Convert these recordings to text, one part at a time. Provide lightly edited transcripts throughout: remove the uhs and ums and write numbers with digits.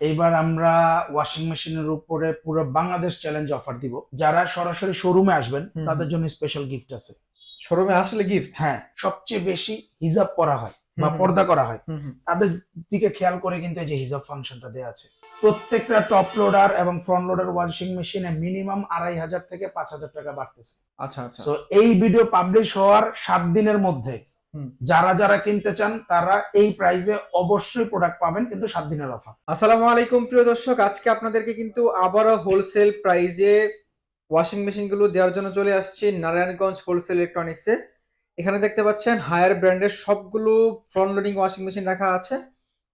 এইবার আমরা ওয়াশিং মেশিনের উপরে পুরো বাংলাদেশ চ্যালেঞ্জ অফার দিব। যারা সরাসরি শোরুমে আসবেন তাদের জন্য স্পেশাল গিফট আছে। শোরুমে আসলে গিফট? হ্যাঁ, সবচেয়ে বেশি হিজাব করা হয় বা পর্দা করা হয় তাদের দিকে খেয়াল করে কিন্তু এই যে হিজাব ফাংশনটা দেওয়া আছে। প্রত্যেকটা টপ লোডার এবং ফ্রন্ট লোডার ওয়াশিং মেশিনে মিনিমাম 2500 থেকে 5000 টাকা বাড়তেছে। আচ্ছা আচ্ছা। তো এই ভিডিও পাবলিশ হওয়ার 7 দিনের মধ্যে যারা যারা কিনতে চান তারা এই প্রাইসে অবশ্যই প্রোডাক্ট পাবেন, কিন্তু 7 দিনের অফার। আসসালামু আলাইকুম প্রিয় দর্শক, আজকে আপনাদেরকে কিন্তু আবারও হোলসেল প্রাইজে ওয়াশিং মেশিন গুলো দেওয়ার জন্য চলে আসছি নারায়ণগঞ্জ হোলসেল ইলেকট্রনিক্সে। এখানে দেখতে পাচ্ছেন হায়ার ব্র্যান্ডের সবগুলো ফ্রন্ট লোডিং ওয়াশিং মেশিন রাখা আছে,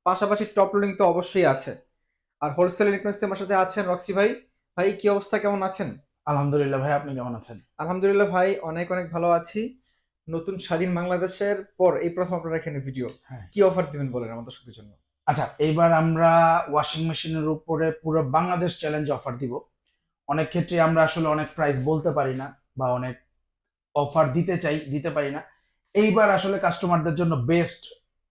পাশাপাশি টপ লোডিং তো অবশ্যই আছে। আর হোলসেল ইলেকট্রনিক্স আমার সাথে আছেন রক্সি ভাই। ভাই কি অবস্থা, কেমন আছেন? আলহামদুলিল্লাহ ভাই, আপনি কেমন আছেন? আলহামদুলিল্লাহ ভাই, অনেক অনেক ভালো আছি। নতুন স্বাধীন বাংলাদেশের পর এই প্রথম আপনারা এখানে ভিডিও, কি অফার দিবেন বলেন আমাদের দর্শকদের জন্য? আচ্ছা, এইবার আমরা ওয়াশিং মেশিনের উপরে পুরো বাংলাদেশ চ্যালেঞ্জ অফার দিব। অনেক ক্ষেত্রে আমরা আসলে অনেক প্রাইস বলতে পারি না বা অনেক অফার দিতে চাই, দিতে পারি না। এইবার আসলে কাস্টমারদের জন্য বেস্ট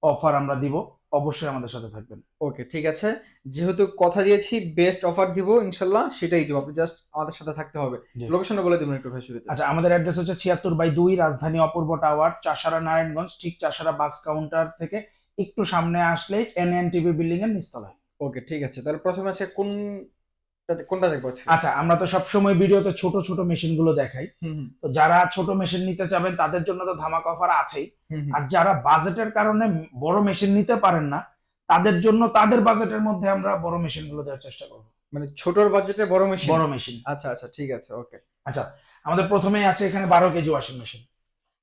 অফার আমরা দিব, অবশ্যই আমাদের সাথে থাকবেন। ওকে ঠিক আছে, যেহেতু কথা দিয়েছি বেস্ট অফার দিব ইনশাল্লাহ, সেটাই দিব। আপনি জাস্ট আমাদের সাথে থাকতে হবে। লোকেশনটা বলে দিবেন একটু ভাই শুরুতে। আচ্ছা, আমাদের অ্যাড্রেস হচ্ছে 76/2 রাজধানী অপূর্ব টাওয়ার, চাষারা নারায়ণগঞ্জ, ঠিক চাষারা বাস কাউন্টার থেকে একটু সামনে আসলেই এনএনটিভি বিল্ডিং এর নিচতলায়। ওকে ঠিক আছে, তাহলে প্রথমে আছে কোনটা দেখবো? আচ্ছা, আমরা তো সবসময় ভিডিওতে ছোট ছোট মেশিন গুলো দেখাই, তো যারা ছোট মেশিন নিতে চাবেন তাদের জন্য তো ধামাকা অফার আছেই। আর যারা বাজেটের কারণে বড় মেশিন নিতে পারেন না তাদের জন্য তাদের বাজেটের মধ্যে আমরা বড় মেশিন গুলো দেওয়ার চেষ্টা করব। মানে ছোটর বাজেটে বড় মেশিন? বড় মেশিন। আচ্ছা আচ্ছা ঠিক আছে ওকে। আচ্ছা, আমাদের প্রথমেই আছে এখানে 12 KG washing machine,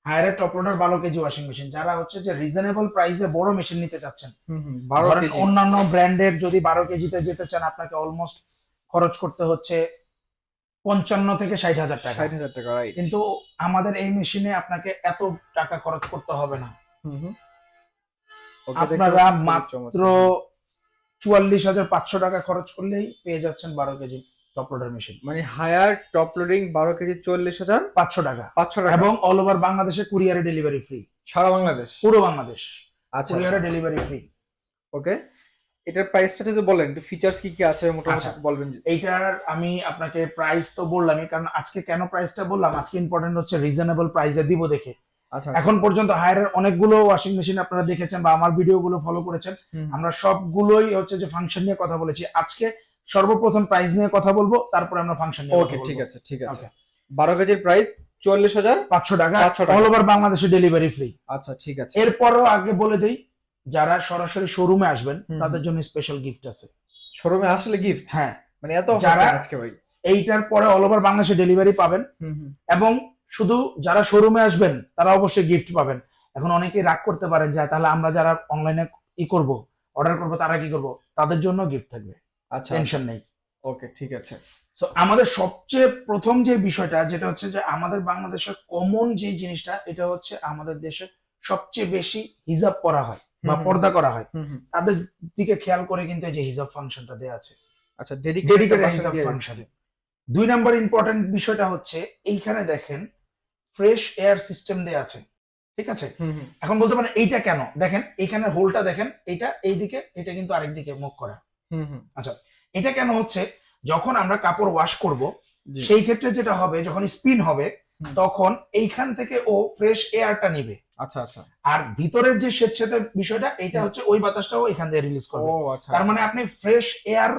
Haier top loader 12 KG washing machine. যারা হচ্ছে যে রিজনেবল প্রাইসে বড় মেশিন নিতে চাচ্ছেন, অন্যান্য ব্র্যান্ডের যদি 12 কেজিতে যেতে চান আপনাকে অলমোস্ট খরচ করতে হচ্ছে 55 থেকে 60,000 টাকা। 60,000 টাকা, রাইট। কিন্তু আমাদের এই মেশিনে আপনাকে এত টাকা খরচ করতে হবে না। আপনারা মাত্র 44,500 টাকা খরচ করলেই পেয়ে যাচ্ছেন 12 কেজি টপ লোডার মেশিন। মানে হায়ার টপ লোডিং 12 কেজি 44,500 টাকা, 500 টাকা, এবং অল ওভার বাংলাদেশে কুরিয়ারে ডেলিভারি ফ্রি। সারা বাংলাদেশ? পুরো বাংলাদেশ। আচ্ছা, কুরিয়ারে ডেলিভারি ফ্রি। ওকে, এটার প্রাইসটা যদি বলেন, একটু ফিচার্স কি কি আছে মোটামুটি বলবেন? এইটার আমি আপনাকে প্রাইস তো বললামই, কারণ আজকে কেন প্রাইসটা বললাম, আজকে ইম্পর্টেন্ট হচ্ছে রিজনেবল প্রাইসে দিব দেখে। আচ্ছা, এখন পর্যন্ত হায়ারের অনেকগুলো ওয়াশিং মেশিন আপনারা দেখেছেন বা আমার ভিডিওগুলো ফলো করেছেন, আমরা সবগুলোই হচ্ছে যে ফাংশন নিয়ে কথা বলেছি। আজকে সর্বপ্রথম প্রাইস নিয়ে কথা বলবো, তারপরে আমরা ফাংশন নিয়ে কথা বলবো। ওকে ঠিক আছে ঠিক আছে। 12 কেজির প্রাইস 44,500 টাকা, অল ওভার বাংলাদেশে ডেলিভারি ফ্রি। আচ্ছা ঠিক আছে। এরপরও আগে বলে দেই, যারা সরাসরি শোরুমে আসবেন তাদের জন্য স্পেশাল গিফট আছে। শোরুমে আসলে গিফট? হ্যাঁ, মানে এত যারা আজকে ভাই এইটার পরে অল ওভার বাংলাদেশে ডেলিভারি পাবেন, এবং শুধু যারা শোরুমে আসবেন তারা অবশ্যই গিফট পাবেন। এখন অনেকেই রাগ করতে পারেন যে তাহলে আমরা যারা অনলাইনে করব, অর্ডার করব, তারা কি করব? তাদের জন্য গিফট থাকবে। আচ্ছা, টেনশন নেই। ওকে ঠিক আছে। সো আমাদের সবচেয়ে প্রথম যে বিষয়টা, যেটা হচ্ছে যে আমাদের বাংলাদেশের কমন যে জিনিসটা, এটা হচ্ছে আমাদের দেশে সবচেয়ে বেশি হিজাব করা হয় বা পর্দা করা হয় তাদের দিকে খেয়াল করে কিন্তু এই যে হিজাব ফাংশনটা দেয়া আছে। আচ্ছা, ডেডিকেটেড হিজাব ফাংশন। 2 নাম্বার ইম্পর্টেন্ট বিষয়টা হচ্ছে এইখানে দেখেন ফ্রেশ এয়ার সিস্টেম দেয়া আছে, ঠিক আছে? এখন বলতে পারেন এইটা কেন, দেখেন এখানে হোলটা দেখেন, এটা এইদিকে, এটা কিন্তু আরেক দিকে মুখ করা। আচ্ছা, এটা কেন হচ্ছে, যখন আমরা কাপড় ওয়াশ করব সেই ক্ষেত্রে যেটা হবে, যখন স্পিন হবে তখন এইখান থেকে ও ফ্রেশ এয়ারটা নিবে। আচ্ছা আচ্ছা। আর ভিতরের যে স্বেচ্ছাতের বিষয়টা, এটা হচ্ছে ওই বাতাসটাও এখান দিয়ে রিলিজ করবে। তার মানে আপনি ফ্রেশ এয়ার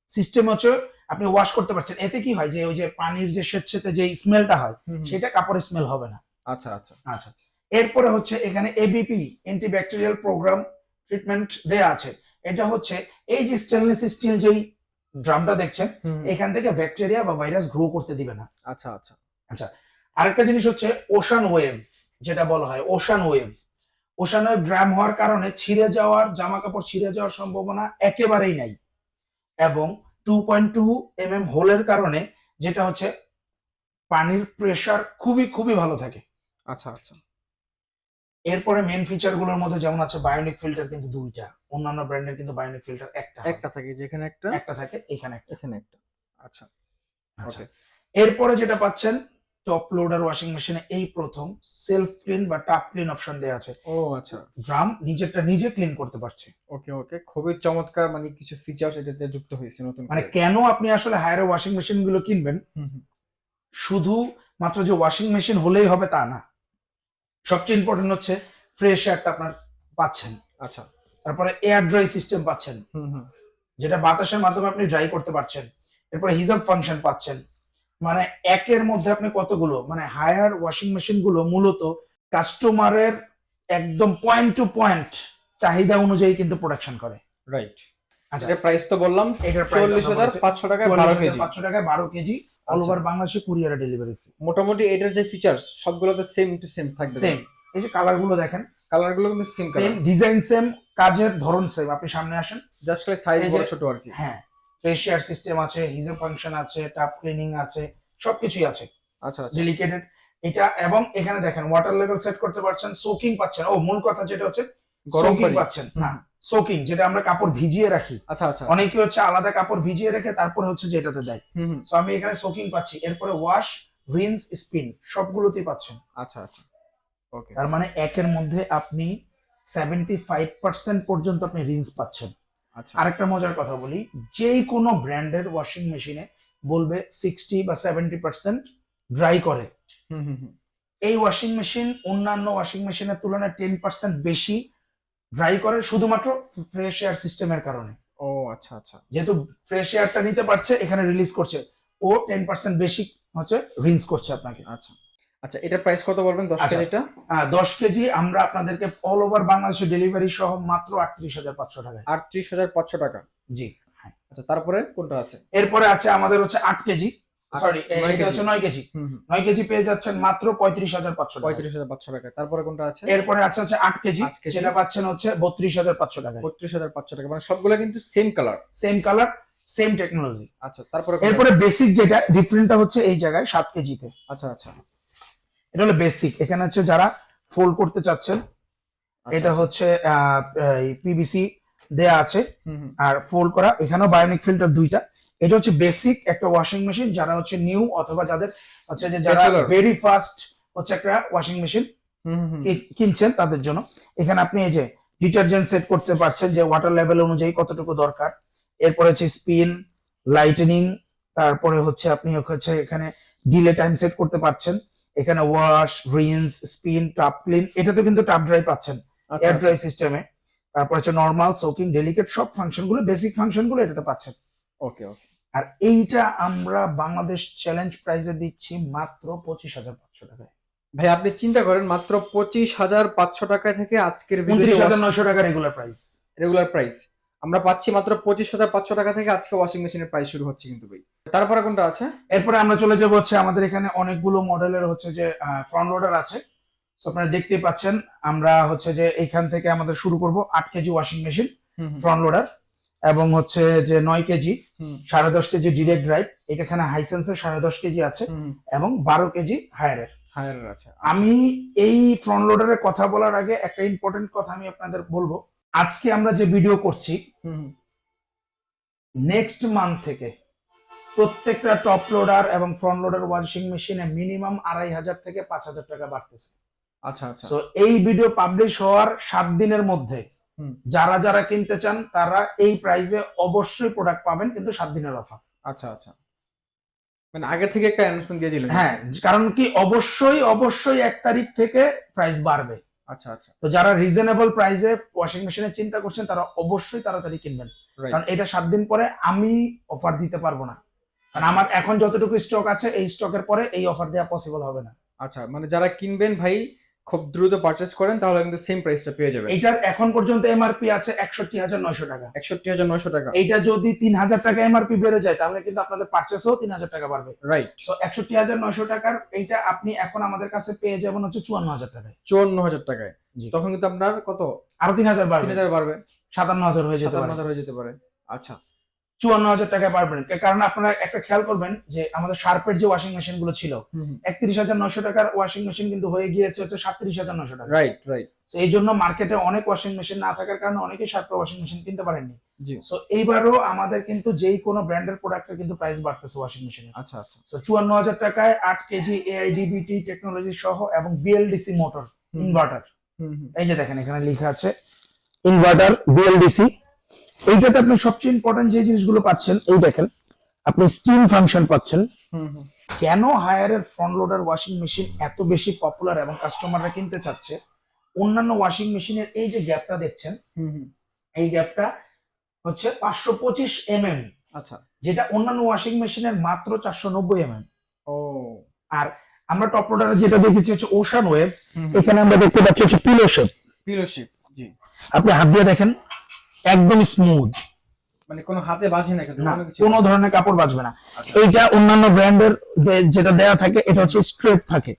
সিস্টেম হচ্ছে আপনি ওয়াশ করতে পারছেন। এতে কি হয় যে ওই যে পানির যে স্বেচ্ছাতে যে স্মেলটা হয় সেটা কাপড়ের স্মেল হবে না। আচ্ছা আচ্ছা আচ্ছা, এরপরে হচ্ছে এখানে এবিপি অ্যান্টিব্যাকটেরিয়াল প্রোগ্রাম ট্রিটমেন্ট দেয়া আছে। এটা হচ্ছে এই যে স্টেনলেস স্টিল যেই ড্রামটা দেখছেন, এখান থেকে ব্যাকটেরিয়া বা ভাইরাস গ্রো করতে দিবে না। আচ্ছা আচ্ছা আচ্ছা, আরেকটা জিনিস হচ্ছে ওশান ওয়েভ, যেটা বলা হয় ocean wave. Ocean wave drum হওয়ার কারণে ছিঁড়ে যাওয়ার, জামা কাপড় ছিঁড়ে যাওয়ার সম্ভাবনা একেবারেই নাই। এবং 2.2 mm হোলের কারণে যেটা হচ্ছে পানির প্রেসার খুবই খুবই ভালো থাকে। আচ্ছা আচ্ছা। এরপরে মেন ফিচার গুলোর মধ্যে যেমন আছে বায়োনিক ফিল্টার কিন্তু 2টা, অন্যান্য ব্র্যান্ডের কিন্তু বায়োনিক ফিল্টার একটা থাকে, যেখানে একটা থাকে, এখানে একটা। আচ্ছা আচ্ছা, এরপরে যেটা পাচ্ছেন টপ লোডার ওয়াশিং মেশিনে এই প্রথম সেলফ ক্লিন বা টাপ ক্লিন অপশন দেওয়া আছে। ও আচ্ছা, ড্রাম নিজেরটা নিজে ক্লিন করতে পারছে। ওকে ওকে, খুবই চমৎকার, মানে কিছু ফিচার্স এটাতে যুক্ত হয়েছে নতুন মানে করে। কেন আপনি আসলে হায়ার ওয়াশিং মেশিন গুলো কিনবেন, হুম হুম, শুধু মাত্র যে ওয়াশিং মেশিন হলেই হবে তা না, সবচেয়ে ইম্পর্টেন্ট হচ্ছে ফ্রেশ এয়ারটা আপনার পাচ্ছেন, আচ্ছা, তারপরে এয়ার ড্রাই সিস্টেম পাচ্ছেন, হুম হুম, যেটা বাতাসের মাধ্যমে আপনি ড্রাই করতে পারছেন, এরপরে হিজাব ফাংশন পাচ্ছেন। মানে একের মধ্যে আপনি কতগুলো, মানে হায়ার ওয়াশিং মেশিন গুলো মূলত কাস্টমারের একদম পয়েন্ট টু পয়েন্ট চাহিদা অনুযায়ী কিন্তু প্রোডাকশন করে। রাইট। আচ্ছা, এটার প্রাইস তো বললাম এটার প্রাইস 40,500 টাকায় 12 কেজি। 500 টাকায় 12 কেজি, অল ওভার বাংলাদেশে কুরিয়ারে ডেলিভারি ফ্রি। মোটামুটি এটার যে ফিচার্স সবগুলোতে সেম টু সেম থাকবে। সেম, এই যে কালার গুলো দেখেন, কালার গুলো কিন্তু same same colour, design same, কাজের ধরন সেম। আপনি সামনে আসেন। জাস্ট খালি সাইজ এই যে- বড় ছোট আর কি। হ্যাঁ, ফেশিয়ার সিস্টেম আছে, হিজাব ফাংশন আছে, টাপ ক্লিনিং আছে, সবকিছুই আছে। আচ্ছা আচ্ছা, ডেলিকেটেড এটা, এবং এখানে দেখেন ওয়াটার লেভেল সেট করতে পারছেন, সোকিং পাচ্ছেন। ও মূল কথা যেটা হচ্ছে গরম সোকিং পানি পাচ্ছেন না, সোকিং যেটা আমরা কাপড় ভিজিয়ে রাখি, আচ্ছা আচ্ছা, অনেকে হচ্ছে আলাদা কাপড় ভিজিয়ে রেখে তারপরে হচ্ছে যেটাতে দেয়। হুম হুম, তো আমি এখানে সোকিং পাচ্ছি, এরপরে ওয়াশ, রিন্স, স্পিন সবগুলোতেই পাচ্ছেন। আচ্ছা আচ্ছা, ওকে, তার মানে একের মধ্যে আপনি 75% পর্যন্ত আপনি রিন্স পাচ্ছেন। আচ্ছা, আরেকটা মজার কথা বলি, যেই কোনো ব্র্যান্ডের ওয়াশিং মেশিনে বলবে 60 বা 70% ড্রাই করে। হুম হুম হুম, এই ওয়াশিং মেশিন অন্যান্য ওয়াশিং মেশিনের তুলনায় 10% বেশি ড্রাই করে, শুধুমাত্র ফ্রেশ এয়ার সিস্টেমের কারণে। ও আচ্ছা আচ্ছা, যেহেতু ফ্রেশ এয়ারটা নিতে পারছে, এখানে রিলিজ করছে, ও 10% বেশি হচ্ছে রিন্স করছে আপনাকে। আচ্ছা আচ্ছা, এটার প্রাইস কত বলবেন 10 আচ্ছা। কেজিটা? 10 কেজি আমরা আপনাদেরকে অল ওভার বাংলাদেশে ডেলিভারি সহ মাত্র 38,500 টাকায়। 38,500 টাকা। জি, হ্যাঁ। আচ্ছা, তারপরে কোনটা আছে? এরপরে আছে আমাদের হচ্ছে 8 কেজি, সরি নয় এটা কেজি। হচ্ছে 9 কেজি। হুম হুম, 9 কেজি পেয়ে যাচ্ছেন মাত্র 35,500 টাকা। 35,500 টাকা। তারপরে কোনটা আছে? এরপরে আছে হচ্ছে 8 কেজি, 8 কেজি। যেটা পাচ্ছেন হচ্ছে 32,500 টাকায়। 32,500 টাকা, মানে সবগুলো কিন্তু same colour. Same colour, same technology. আচ্ছা, তারপরে কোনটা এরপরে আছে? বেসিক যেটা ডিফারেন্টটা হচ্ছে এই জায়গায় 7 কেজিতে। আচ্ছা আচ্ছা, এটা হলো বেসিক, এখানে হচ্ছে যারা ফোল্ড করতে চাচ্ছেন, আচ্ছা, এটা আচ্ছা। হচ্ছে পিভিসি দেয়া আছে হুম হুম, আর ফোল্ড করা, এখানেও বায়োনিক ফিল্টার দুইটা। এটা হচ্ছে বেসিক একটা ওয়াশিং মেশিন, যারা হচ্ছে নিউ অথবা যাদের হচ্ছে যে যারা Bachelor। ভেরি ফার্স্ট হচ্ছে একটা ওয়াশিং মেশিন হুম হুম হুম, কিনছেন তাদের জন্য। এখানে আপনি এই যে ডিটারজেন্ট সেট করতে পারছেন, যে ওয়াটার লেভেল অনুযায়ী কতটুকু দরকার। এরপরে হচ্ছে স্পিন, লাইটেনিং, তারপরে হচ্ছে আপনি হচ্ছে এখানে ডিলে টাইম সেট করতে পারছেন। এখানে ওয়াশ, রিন্স, স্পিন, টাপ ক্লিন, এটাতে কিন্তু টাপ ড্রাই পাচ্ছেন আচ্ছা এয়ার ড্রাই আচ্ছা, সিস্টেমে। তারপর হচ্ছে নর্মাল, সোকিং, ডেলিকেট সব ফাংশন গুলো, বেসিক ফাংশন গুলো এটাতে পাচ্ছেন। ওকে ওকে। আর এইটা আমরা বাংলাদেশ চ্যালেঞ্জ প্রাইসে দিচ্ছি মাত্র 25,500 টাকায়। ভাই আপনি চিন্তা করেন, মাত্র 25,500 টাকা থেকে আজকের 29,900 টাকা রেগুলার প্রাইস। রেগুলার প্রাইস আমরা পাচ্ছি মাত্র 25,500 টাকা থেকে আজকে ওয়াশিং মেশিনের প্রাইস শুরু হচ্ছে কিন্তু ভাই। তারপরে কোনটা আছে? এরপরে আমরা চলে যাবো হচ্ছে আমাদের এখানে অনেকগুলো মডেলের হচ্ছে যে ফ্রন্ট লোডার আছে। তো আপনারা দেখতেই পাচ্ছেন, আমরা হচ্ছে যে এইখান থেকে আমাদের শুরু করব 8 কেজি ওয়াশিং মেশিন হুম হুম, ফ্রন্ট লোডার, এবং হচ্ছে যে 9 কেজি, হুম 10.5 কেজি ডিরেক্ট ড্রাইভ, এটা এখানে হাইসেন্সের 10.5 কেজি আছে, হুম, এবং 12 কেজি হায়ারের। হায়ার আছে। আমি এই ফ্রন্ট লোডারের কথা বলার আগে একটা ইম্পর্টেন্ট কথা আমি আপনাদের বলবো। আজকে আমরা যে ভিডিও করছি, হুম, নেক্সট মান্থ থেকে প্রত্যেকটা টপ লোডার এবং ফ্রন্ট লোডার ওয়াশিং মেশিনে মিনিমাম 2,500 থেকে 5,000 টাকা বাড়তেছে। আচ্ছা আচ্ছা, তো এই ভিডিও পাবলিশ হওয়ার 7 দিনের মধ্যে হুম, যারা যারা কিনতে চান তারা এই প্রাইসে অবশ্যই প্রোডাক্ট পাবেন, কিন্তু 7 দিনের অফার। আচ্ছা আচ্ছা, মানে আগে থেকে একটা অ্যানাউন্সমেন্ট দিয়ে দিলেন। হ্যাঁ, কারণ কি অবশ্যই অবশ্যই 1 তারিখ থেকে প্রাইস বাড়বে। আচ্ছা আচ্ছা, তো যারা রিজনেবল প্রাইসে ওয়াশিং মেশিনের চিন্তা করছেন তারা অবশ্যই তাড়াতাড়ি কিনবেন, রাইট। কারণ এটা 7 দিন পরে আমি অফার দিতে পারবো না, কারণ আচ্ছা, আমার এখন যতটুকু স্টক আছে এই স্টকের পরে এই অফার দেওয়া পসিবল হবে না। আচ্ছা, মানে যারা কিনবেন ভাই খুব দ্রুত পারচেজ করেন, তাহলে কিন্তু সেম প্রাইসটা পেয়ে যাবেন। এইটার এখন পর্যন্ত এমআরপি আছে 61,900 টাকা। 61,900 টাকা, এইটা যদি 3,000 টাকা এমআরপি বেড়ে যায় তাহলে কিন্তু আপনাদের পারচেসও 3,000 টাকা বাড়বে। রাইট। তো 61,900 টাকার এইটা আপনি এখন আমাদের কাছে পেয়ে যাবেন হচ্ছে 54,000 টাকায়। 54,000 টাকায়। জি। তখন কিন্তু আপনার কত? আরো 3,000 বাড়বে, 3,000 বাড়বে, 57,000 হয়ে যেতে পারে। 57,000 হয়ে যেতে পারে। আচ্ছা, 54,000 টাকায় পারবেন। কারণ আপনারা একটা খেয়াল করবেন যে আমাদের শার্পের যে ওয়াশিং মেশিন গুলো ছিল 31,900 টাকার ওয়াশিং মেশিন কিন্তু হয়ে গিয়েছে হচ্ছে 37,900 টাকা। Right right. এই জন্য মার্কেটে অনেক ওয়াশিং মেশিন না থাকার কারণে অনেকেই শার্পের ওয়াশিং মেশিন কিনতে পারেননি। জি। সো এইবারও আমাদের কিন্তু যেই কোনো ব্র্যান্ডের প্রোডাক্টের কিন্তু প্রাইস বাড়তেছে ওয়াশিং মেশিনের। আচ্ছা আচ্ছা। সো 54,000 টাকায় 8 কেজি AIDBT টেকনোলজি সহ এবং BLDC মোটর ইনভার্টার। এই যে দেখেন এখানে লেখা আছে ইনভার্টার BLDC। এইটাতে আপনি সবচেয়ে ইম্পর্টেন্ট যে জিনিসগুলো পাচ্ছেন এই দেখেন, আপনি স্টিম ফাংশন পাচ্ছেন। কেন হায়ারের ফ্রন্ট লোডার ওয়াশিং মেশিন এত বেশি পপুলার এবং কাস্টমাররা কিনতে চাচ্ছে? অন্যান্য ওয়াশিং মেশিনের এই যে গ্যাপটা দেখছেন, এই গ্যাপটা হচ্ছে 525 mm। আচ্ছা। যেটা অন্যান্য ওয়াশিং মেশিনের মাত্র 490 mm। ও। আর আমরা টপ লোডারে যেটা দেখেছি হচ্ছে ওশান ওয়েভ, এখানে আমরা দেখতে পাচ্ছি হচ্ছে পিলো শেপ। পিলো শেপ, জি। আপনি হাত দিয়ে দেখেন একদম স্মুথ, মানে কোনো হাতে বাজে না, কিন্তু কোনো ধরনের কাপড় বাজবে না। এইটা অন্যান্য ব্র্যান্ডের যেটা দেয়া থাকে এটা হচ্ছে স্ট্রেট থাকে,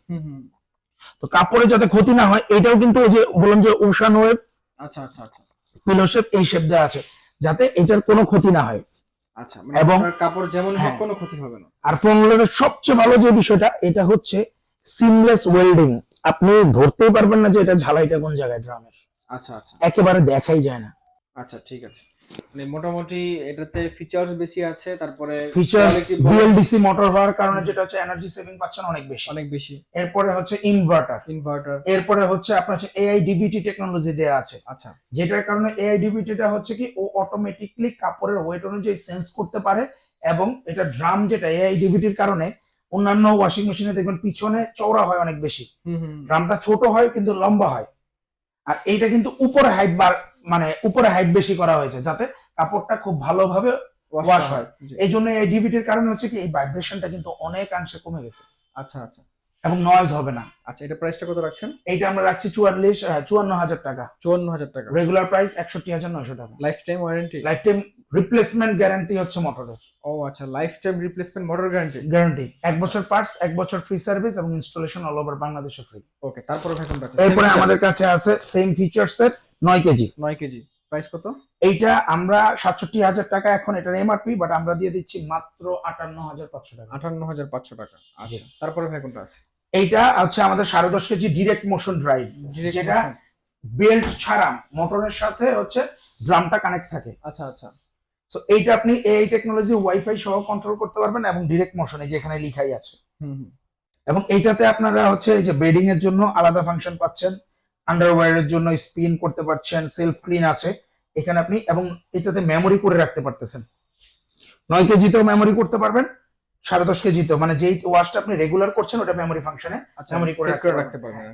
তো কাপড়ে যাতে ক্ষতি না হয় এটাও কিন্তু ওই যে বললাম যে ওশান ওয়েভ, আচ্ছা আচ্ছা আচ্ছা, পিলো শেপ এই শেপ দেওয়া আছে যাতে এটার কোনো ক্ষতি না হয়। আচ্ছা, মানে এবং কাপড় যেমন হোক কোনো ক্ষতি হবে না। আর ফ্রন্ট লোডারের সবচেয়ে ভালো যে বিষয়টা এটা হচ্ছে সিমলেস ওয়েল্ডিং। আপনি ধরতেই পারবেন না যে এটা ঝালাইটা কোন জায়গায় ড্রামের। আচ্ছা আচ্ছা, একেবারে দেখাই যায় না। আচ্ছা ঠিক আছে, মানে মোটামুটি এটাতে ফিচারস বেশি আছে, তারপরে ফিচারস BLDC মোটর হওয়ার কারণে যেটা হচ্ছে এনার্জি সেভিং পাচ্ছেন অনেক বেশি, অনেক বেশি। এরপরে হচ্ছে ইনভার্টার, এরপরে হচ্ছে আপনার হচ্ছে AIDBT টেকনোলজি দেয়া আছে। আচ্ছা, যেটার কারণে AIDBT টা হচ্ছে কি ও অটোমেটিকলি কাপড়ের ওয়েট অনুযায়ী সেন্স করতে পারে, এবং এটা ড্রাম যেটা AIDBT এর কারণে অন্যান্য ওয়াশিং মেশিনে দেখবেন পিছনে চওড়া হয় অনেক বেশি, ড্রামটা ছোট হয় কিন্তু লম্বা হয়। আর এইটা কিন্তু উপরে হাইট মানে উপরে হাইট বেশি করা হয়েছে যাতে কাপড়টা খুব ভালোভাবে ওয়াশ হয়। এই জন্য এই ডিভিটির কারণে হচ্ছে কি এই ভাইব্রেশনটা কিন্তু অনেকাংশে কমে গেছে। আচ্ছা আচ্ছা, এবং নয়েজ হবে না। আচ্ছা, এটা প্রাইসটা কত রাখছেন? এইটা আমরা রাখছি 54,000 টাকা। 54,000 টাকা। রেগুলার প্রাইস 61,900 টাকা। Life time warranty, life time replacement guarantee হচ্ছে মোটরের। ও আচ্ছা, life time replacement motor guarantee 1 বছর পার্টস, 1 বছর ফ্রি সার্ভিস এবং ইনস্টলেশন অল ওভার বাংলাদেশে ফ্রি। ওকে, তারপরে ভাই কোনটা আছে? এরপরে আমাদের কাছে আছে সেম ফিচারস এর 9 কেজি। 9 কেজি প্রাইস কত? এইটা আমরা 67,000 টাকা এখন এটার এমআরপি, বাট আমরা দিয়ে দিচ্ছি মাত্র 58,500 টাকা। 58,500 টাকা। আচ্ছা, তারপরে ভাই কোনটা আছে? এইটা হচ্ছে আমাদের 10.5 কেজি ডিরেক্ট মোশন ড্রাইভ, যেটা বেল্ট ছাড়া মোটরের সাথে হচ্ছে ড্রামটা কানেক্ট থাকে। আচ্ছা আচ্ছা, সো এইটা আপনি এই টেকনোলজি ওয়াইফাই সহ কন্ট্রোল করতে পারবেন এবং ডিরেক্ট মোশনে যেখানে লিখাই আছে। এবং এইটাতে আপনারা হচ্ছে এই যে বেডিং এর জন্য আলাদা ফাংশন পাচ্ছেন, আন্ডারওয়্যারের জন্য স্পিন করতে পারছেন, সেলফ ক্লিন আছে এখানে আপনি, এবং এটাতে মেমোরি করে রাখতে পারতেছেন। 9 কেজিতেও মেমোরি করতে পারবেন, 10.5 কেজিতেও, মানে যেই ওয়াশটা আপনি রেগুলার করছেন ওটা মেমোরি ফাংশনে মেমোরি করে রাখতে পারবেন।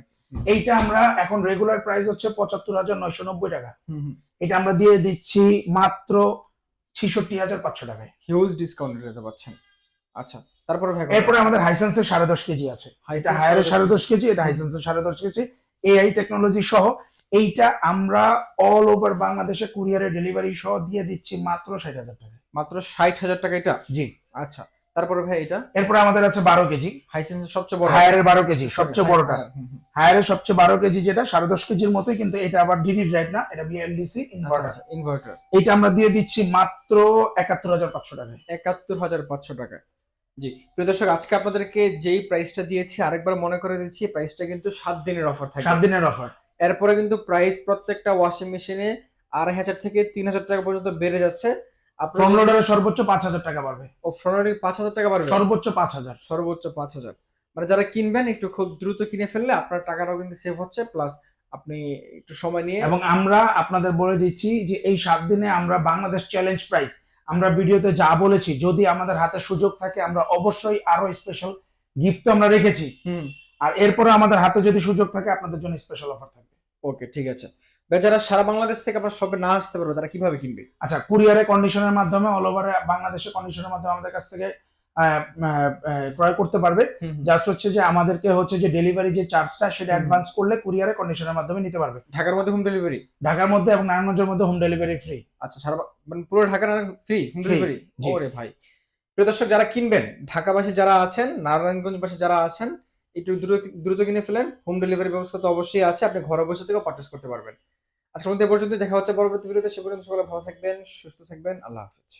এইটা আমরা এখন রেগুলার প্রাইস হচ্ছে 75,990 টাকা। এটা আমরা দিয়ে দিচ্ছি মাত্র 66,500 টাকায়। হিউজ ডিসকাউন্ট দিতে পাচ্ছেন। আচ্ছা, তারপরে এরপরে আমাদের হাইসেন্সের 10.5 কেজি আছে। এটা হায়ারের 10.5 কেজি, এটা হাইসেন্সের 10.5 কেজি AI টেকনোলজি সহ। এইটা আমরা অল ওভার বাংলাদেশে কুরিয়ারে ডেলিভারি সহ দিয়ে দিচ্ছি মাত্র 60,000 টাকা। মাত্র 60,000 টাকা এটা? জি। আচ্ছা, তারপরে ভাই এটা? এরপর আমাদের আছে 12 কেজি, হাইসেন্সের সবচেয়ে বড়, হায়ারের 12 কেজি সবচেয়ে বড়টা, হায়ারের সবচেয়ে 12 কেজি, যেটা 10.5 কেজির মতোই, কিন্তু এটা আবার ডিডি ড্রাইভ না, এটা BLDC ইনভার্টার। এটা আমরা দিয়ে দিচ্ছি মাত্র 71,500 টাকায়। 71,500 টাকা। জি, প্রিয় দর্শক, আজকে আপনাদেরকে যেই প্রাইসটা দিয়েছি আরেকবার মনে করে দিচ্ছি, প্রাইসটা কিন্তু 7 দিনের অফার থাকে। 7 দিনের অফার। এরপরে কিন্তু প্রাইস প্রত্যেকটা ওয়াশিং মেশিনে 2,500 থেকে 3,000 টাকা পর্যন্ত বেড়ে যাচ্ছে। ফ্রন্ট লোডারে সর্বোচ্চ 5,000 টাকা বাড়বে। ও, ফ্রন্ট লোডারে 5,000 টাকা বাড়বে? সর্বোচ্চ 5,000। সর্বোচ্চ 5,000। মানে যারা কিনবেন একটু খুব দ্রুত কিনে ফেললে আপনার টাকাটাও কিন্তু সেভ হচ্ছে, প্লাস আপনি একটু সময় নিয়ে। এবং আমরা আপনাদের বলে দিচ্ছি যে এই 7 দিনে আমরা বাংলাদেশ চ্যালেঞ্জ প্রাইস, আমরা ভিডিওতে যা বলেছি, যদি আমাদের হাতে সুযোগ থাকে আমরা অবশ্যই আরো স্পেশাল গিফট আমরা রেখেছি। আর এরপরে আমাদের হাতে যদি সুযোগ থাকে আপনাদের জন্য স্পেশাল অফার থাকবে। ওকে, ঠিক আছে। যারা সারা বাংলাদেশ থেকে আপনার শপে না আসতে পারবে তারা কিভাবে কিনবে? আচ্ছা, কুরিয়ারে কন্ডিশনের মাধ্যমে অল ওভার বাংলাদেশে কন্ডিশনের মাধ্যমে আমাদের কাছ থেকে ক্রয় করতে পারবে। জাস্ট হচ্ছে যে আমাদেরকে হচ্ছে যে ডেলিভারি যে চার্জটা সেটা অ্যাডভান্স করলে কুরিয়ারে কন্ডিশনের মাধ্যমে নিতে পারবে। ঢাকার মধ্যে হোম ডেলিভারি? ঢাকার মধ্যে এবং নারায়ণগঞ্জের মধ্যে হোম ডেলিভারি ফ্রি। আচ্ছা, সারা মানে পুরো ঢাকার ফ্রি হোম ডেলিভারি? ওরে ভাই, প্রিয় দর্শক, যারা কিনবেন, ঢাকাবাসী যারা আছেন, নারায়ণগঞ্জবাসী যারা আছেন, একটু দ্রুত কিনে ফেলেন। হোম ডেলিভারি ব্যবস্থা তো অবশ্যই আছে, আপনি ঘরে বসে থেকেও পারচেজ করতে পারবেন। আজকের মধ্যে এ পর্যন্ত, দেখা হচ্ছে পরবর্তী ভিডিওতে। সে পর্যন্ত সকলে ভালো থাকবেন, সুস্থ থাকবেন। আল্লাহ হাফেজ।